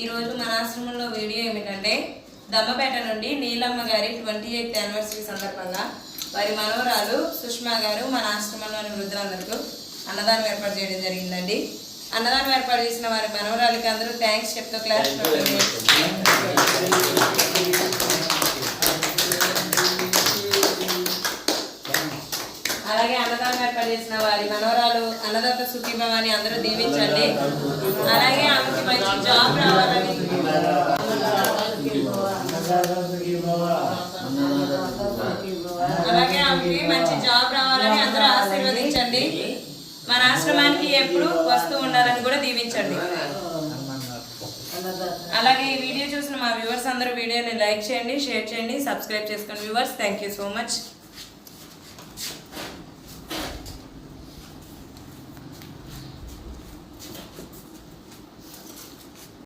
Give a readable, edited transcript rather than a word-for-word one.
ఈరోజు మన ఆశ్రమంలో వీడియో ఏమిటంటే దమ్మపేట నుండి నీలమ్మ గారి 28th యానివర్సరీ సందర్భంగా వారి మనవరాలు సుష్మా గారు మన ఆశ్రమంలోని వృద్ధులందరికీ అన్నదానం ఏర్పాటు చేయడం జరిగిందండి. అన్నదానం ఏర్పాటు చేసిన వారి మనవరాలకి అందరూ థ్యాంక్స్ చెప్తూ క్లాస్. అలాగే అన్నదానం ఏర్పాటు చేసిన వారి మనవరాలు అన్నదాత సుఖీభవాని అందరూ దీవించండి. అలాగే ఆమెకి మంచి జాబ్ రావాలని అందరూ ఆశీర్వదించండి. మన ఆశ్రమానికి ఎప్పుడు వస్తూ ఉండాలని కూడా దీవించండి. అలాగే ఈ వీడియో చూసిన మా వ్యూవర్స్ అందరూ వీడియోని లైక్ చేయండి, షేర్ చేయండి, సబ్స్క్రైబ్ చేసుకోండి. Viewers, thank you so much.